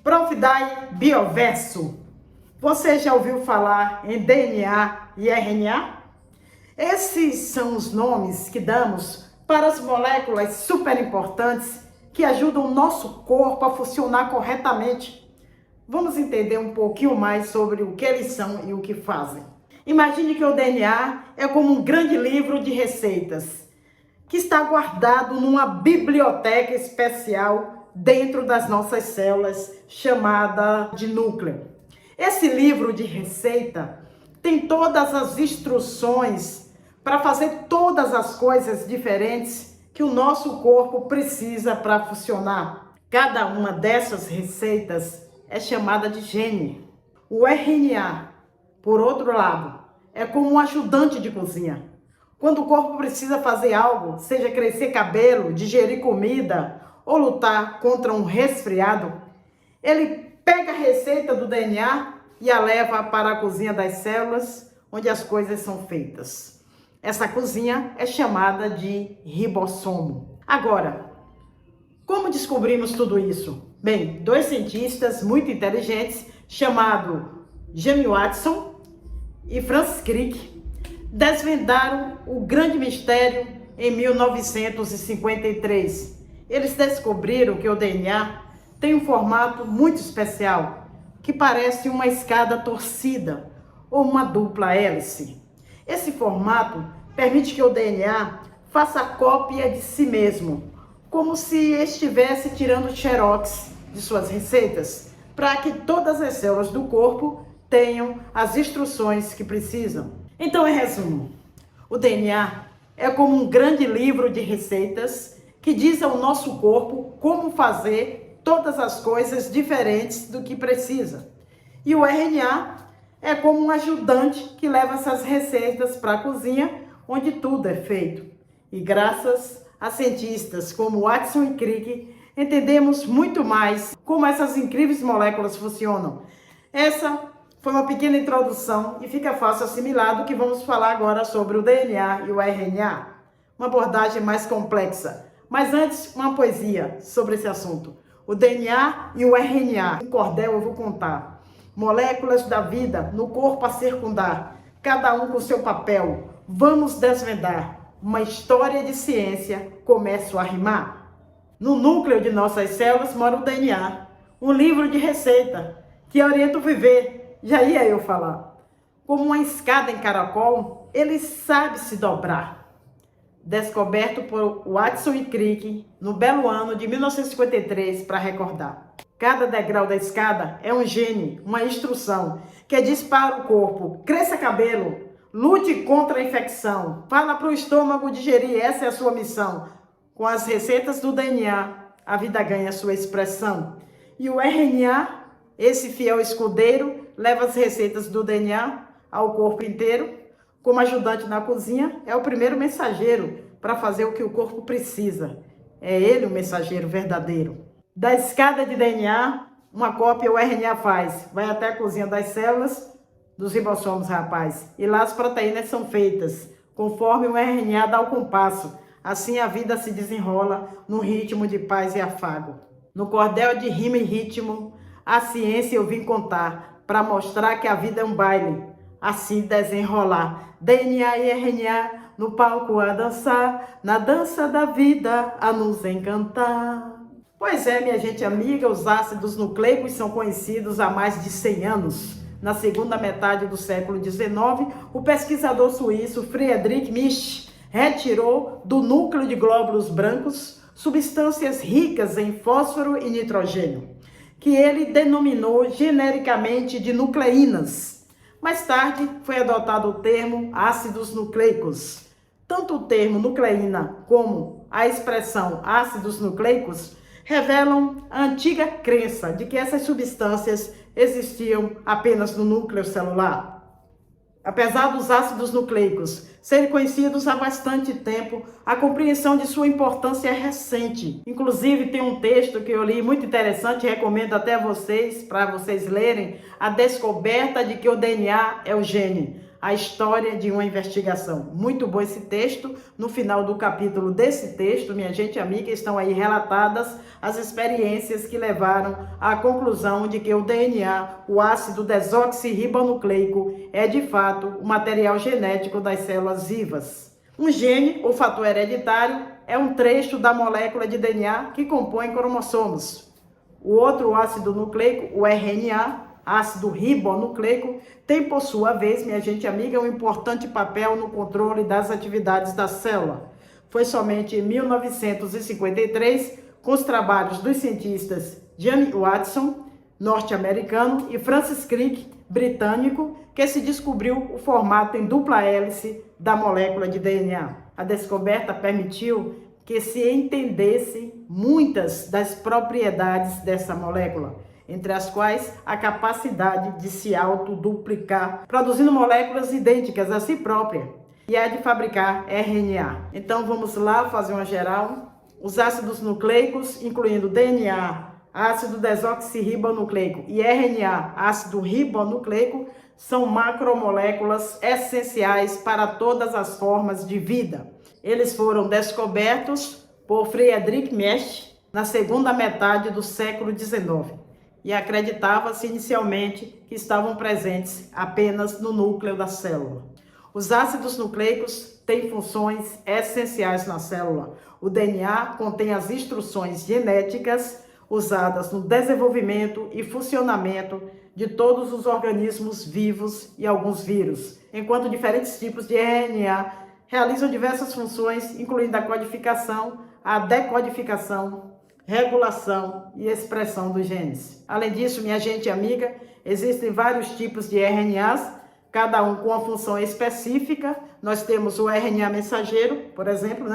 Prof. Dai Bioverso. Você já ouviu falar em DNA e RNA? Esses são os nomes que damos para as moléculas super importantes que ajudam o nosso corpo a funcionar corretamente. Vamos entender um pouquinho mais sobre o que eles são e o que fazem. Imagine que o DNA é como um grande livro de receitas que está guardado numa biblioteca especial dentro das nossas células, chamada de núcleo. Esse livro de receita tem todas as instruções para fazer todas as coisas diferentes que o nosso corpo precisa para funcionar. Cada uma dessas receitas é chamada de gene. O RNA, por outro lado, é como um ajudante de cozinha. Quando o corpo precisa fazer algo, seja crescer cabelo, digerir comida ou lutar contra um resfriado, ele pega a receita do DNA e a leva para a cozinha das células, onde as coisas são feitas. Essa cozinha é chamada de ribossomo. Agora, como descobrimos tudo isso? Bem, dois cientistas muito inteligentes, chamados James Watson e Francis Crick, desvendaram o grande mistério em 1953. Eles descobriram que o DNA tem um formato muito especial, que parece uma escada torcida ou uma dupla hélice. Esse formato permite que o DNA faça cópia de si mesmo, como se estivesse tirando xerox de suas receitas, para que todas as células do corpo tenham as instruções que precisam. Então, em resumo, o DNA é como um grande livro de receitas que diz ao nosso corpo como fazer todas as coisas diferentes do que precisa. E o RNA é como um ajudante que leva essas receitas para a cozinha, onde tudo é feito. E graças a cientistas como Watson e Crick, entendemos muito mais como essas incríveis moléculas funcionam. Essa foi uma pequena introdução e fica fácil assimilar do que vamos falar agora sobre o DNA e o RNA. Uma abordagem mais complexa. Mas antes, uma poesia sobre esse assunto. O DNA e o RNA. Em cordel eu vou contar. Moléculas da vida no corpo a circundar, cada um com seu papel. Vamos desvendar. Uma história de ciência, começo a rimar. No núcleo de nossas células mora o DNA, um livro de receita que orienta o viver. Já ia eu falar. Como uma escada em caracol, ele sabe se dobrar. Descoberto por Watson e Crick no belo ano de 1953, para recordar. Cada degrau da escada é um gene, uma instrução, que diz para o corpo: cresça cabelo, lute contra a infecção, fala para o estômago digerir, essa é a sua missão. Com as receitas do DNA, a vida ganha sua expressão. E o RNA, esse fiel escudeiro, leva as receitas do DNA ao corpo inteiro. Como ajudante na cozinha, é o primeiro mensageiro para fazer o que o corpo precisa. É ele o mensageiro verdadeiro. Da escada de DNA, uma cópia o RNA faz. Vai até a cozinha das células, dos ribossomos, rapaz. E lá as proteínas são feitas, conforme o RNA dá o compasso. Assim a vida se desenrola num ritmo de paz e afago. No cordel de rima e ritmo, a ciência eu vim contar, para mostrar que a vida é um baile, assim desenrolar. DNA e RNA no palco a dançar, na dança da vida a nos encantar. Pois é, minha gente amiga, os ácidos nucleicos são conhecidos há mais de 100 anos. Na segunda metade do século XIX, o pesquisador suíço Friedrich Misch retirou do núcleo de glóbulos brancos substâncias ricas em fósforo e nitrogênio, que ele denominou genericamente de nucleínas. Mais tarde, foi adotado o termo ácidos nucleicos. Tanto o termo nucleína como a expressão ácidos nucleicos revelam a antiga crença de que essas substâncias existiam apenas no núcleo celular. Apesar dos ácidos nucleicos serem conhecidos há bastante tempo, a compreensão de sua importância é recente. Inclusive, tem um texto que eu li muito interessante, recomendo até a vocês, para vocês lerem, A Descoberta de que o DNA é o gene. A história de uma investigação. Muito bom esse texto. No final do capítulo desse texto, minha gente amiga, estão aí relatadas as experiências que levaram à conclusão de que o DNA, o ácido desoxirribonucleico, é de fato o material genético das células vivas. Um gene, ou fator hereditário, é um trecho da molécula de DNA que compõe cromossomos. O outro ácido nucleico, o RNA, ácido ribonucleico, tem por sua vez, minha gente amiga, um importante papel no controle das atividades da célula. Foi somente em 1953, com os trabalhos dos cientistas James Watson, norte-americano, e Francis Crick, britânico, que se descobriu o formato em dupla hélice da molécula de DNA. A descoberta permitiu que se entendesse muitas das propriedades dessa molécula, entre as quais a capacidade de se autoduplicar, produzindo moléculas idênticas a si própria, e a de fabricar RNA. Então vamos lá fazer uma geral. Os ácidos nucleicos, incluindo DNA, ácido desoxirribonucleico, e RNA, ácido ribonucleico, são macromoléculas essenciais para todas as formas de vida. Eles foram descobertos por Friedrich Miescher na segunda metade do século XIX. E acreditava-se inicialmente que estavam presentes apenas no núcleo da célula. Os ácidos nucleicos têm funções essenciais na célula. O DNA contém as instruções genéticas usadas no desenvolvimento e funcionamento de todos os organismos vivos e alguns vírus, enquanto diferentes tipos de RNA realizam diversas funções, incluindo a codificação, a decodificação, regulação e expressão dos genes. Além disso, minha gente amiga, existem vários tipos de RNAs, cada um com uma função específica. Nós temos o RNA mensageiro, por exemplo,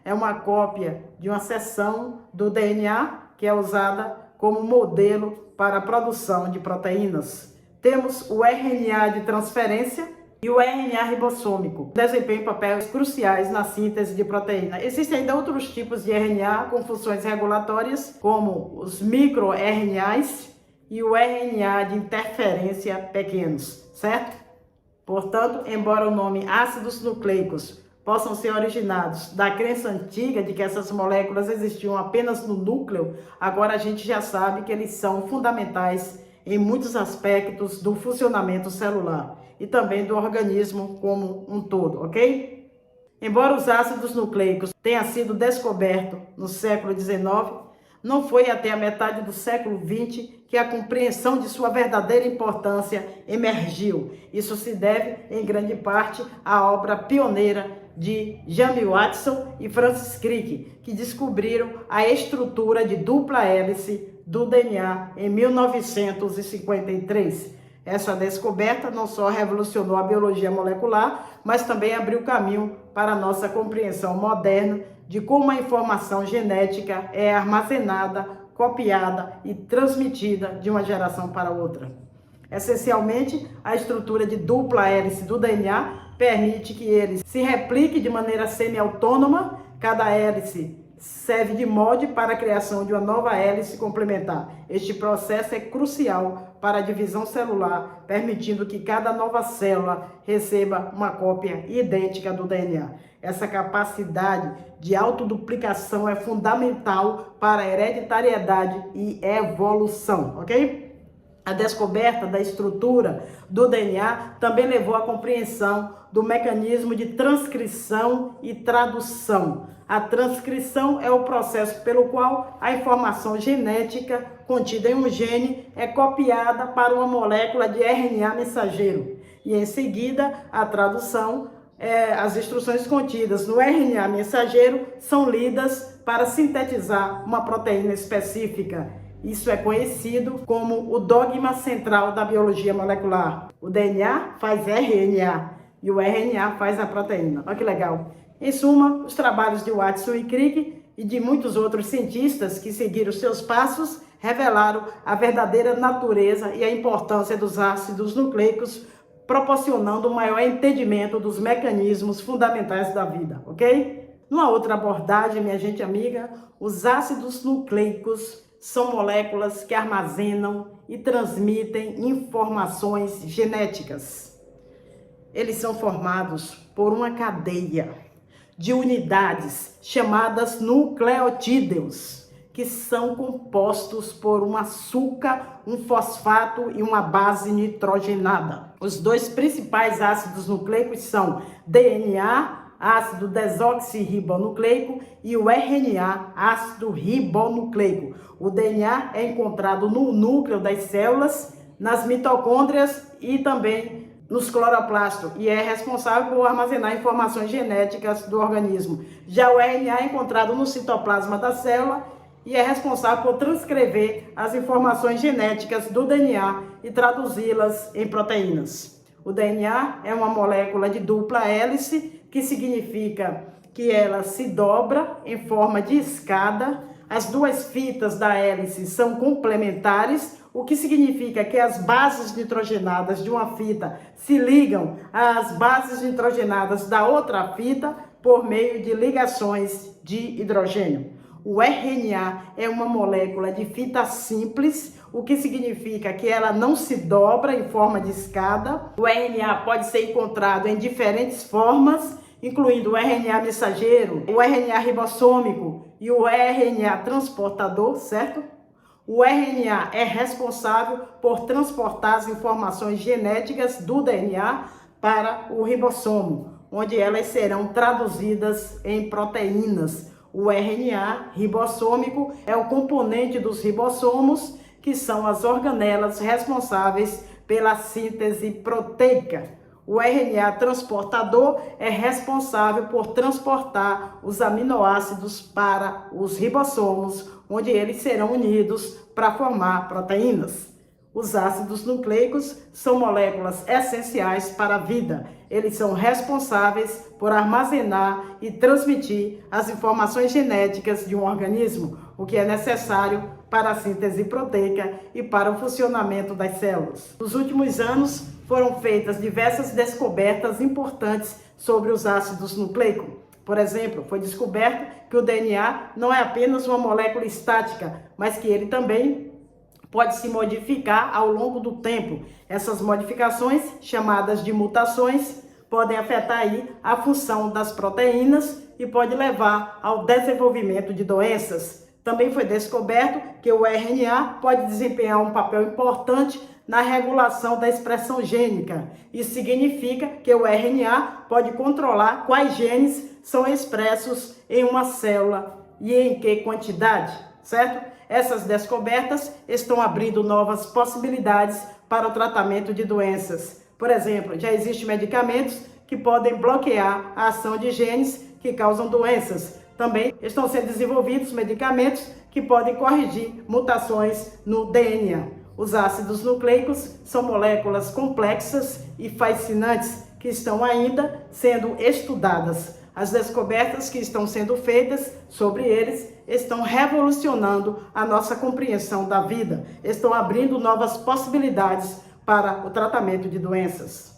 é uma cópia de uma seção do DNA que é usada como modelo para a produção de proteínas. Temos o RNA de transferência e o RNA ribossômico desempenham papéis cruciais na síntese de proteína. Existem ainda outros tipos de RNA com funções regulatórias, como os microRNAs e o RNA de interferência pequenos, certo? Portanto, embora o nome ácidos nucleicos possam ser originados da crença antiga de que essas moléculas existiam apenas no núcleo, agora a gente já sabe que eles são fundamentais em muitos aspectos do funcionamento celular e também do organismo como um todo, ok? Embora os ácidos nucleicos tenham sido descobertos no século XIX, não foi até a metade do século XX que a compreensão de sua verdadeira importância emergiu. Isso se deve, em grande parte, à obra pioneira de James Watson e Francis Crick, que descobriram a estrutura de dupla hélice do DNA em 1953. Essa descoberta não só revolucionou a biologia molecular, mas também abriu caminho para a nossa compreensão moderna de como a informação genética é armazenada, copiada e transmitida de uma geração para outra. Essencialmente, a estrutura de dupla hélice do DNA permite que ele se replique de maneira semi-autônoma. Cada hélice serve de molde para a criação de uma nova hélice complementar. Este processo é crucial para a divisão celular, permitindo que cada nova célula receba uma cópia idêntica do DNA. Essa capacidade de autoduplicação é fundamental para a hereditariedade e evolução, ok? A descoberta da estrutura do DNA também levou à compreensão do mecanismo de transcrição e tradução. A transcrição é o processo pelo qual a informação genética contida em um gene é copiada para uma molécula de RNA mensageiro. E em seguida, a tradução, as instruções contidas no RNA mensageiro são lidas para sintetizar uma proteína específica. Isso é conhecido como o dogma central da biologia molecular. O DNA faz RNA e o RNA faz a proteína. Olha que legal. Em suma, os trabalhos de Watson e Crick e de muitos outros cientistas que seguiram seus passos revelaram a verdadeira natureza e a importância dos ácidos nucleicos proporcionando um maior entendimento dos mecanismos fundamentais da vida, ok? Numa outra abordagem, minha gente amiga, os ácidos nucleicos são moléculas que armazenam e transmitem informações genéticas. Eles são formados por uma cadeia de unidades chamadas nucleotídeos, que são compostos por um açúcar, um fosfato e uma base nitrogenada. Os dois principais ácidos nucleicos são DNA, ácido desoxirribonucleico, e o RNA, ácido ribonucleico. O DNA é encontrado no núcleo das células, nas mitocôndrias e também nos cloroplastos, e é responsável por armazenar informações genéticas do organismo. Já o RNA é encontrado no citoplasma da célula e é responsável por transcrever as informações genéticas do DNA e traduzi-las em proteínas. O DNA é uma molécula de dupla hélice, que significa que ela se dobra em forma de escada. As duas fitas da hélice são complementares, o que significa que as bases nitrogenadas de uma fita se ligam às bases nitrogenadas da outra fita por meio de ligações de hidrogênio. O RNA é uma molécula de fita simples, o que significa que ela não se dobra em forma de escada. O RNA pode ser encontrado em diferentes formas, incluindo o RNA mensageiro, o RNA ribossômico e o RNA transportador, certo? O RNA é responsável por transportar as informações genéticas do DNA para o ribossomo, onde elas serão traduzidas em proteínas. O RNA ribossômico é o componente dos ribossomos, que são as organelas responsáveis pela síntese proteica. O RNA transportador é responsável por transportar os aminoácidos para os ribossomos, onde eles serão unidos para formar proteínas. Os ácidos nucleicos são moléculas essenciais para a vida. Eles são responsáveis por armazenar e transmitir as informações genéticas de um organismo, o que é necessário para a síntese proteica e para o funcionamento das células. Nos últimos anos, foram feitas diversas descobertas importantes sobre os ácidos nucleicos. Por exemplo, foi descoberto que o DNA não é apenas uma molécula estática, mas que ele também pode se modificar ao longo do tempo. Essas modificações, chamadas de mutações, podem afetar aí a função das proteínas e pode levar ao desenvolvimento de doenças. Também foi descoberto que o RNA pode desempenhar um papel importante na regulação da expressão gênica. Isso significa que o RNA pode controlar quais genes são expressos em uma célula e em que quantidade, certo? Essas descobertas estão abrindo novas possibilidades para o tratamento de doenças. Por exemplo, já existem medicamentos que podem bloquear a ação de genes que causam doenças. Também estão sendo desenvolvidos medicamentos que podem corrigir mutações no DNA. Os ácidos nucleicos são moléculas complexas e fascinantes que estão ainda sendo estudadas. As descobertas que estão sendo feitas sobre eles estão revolucionando a nossa compreensão da vida, estão abrindo novas possibilidades para o tratamento de doenças.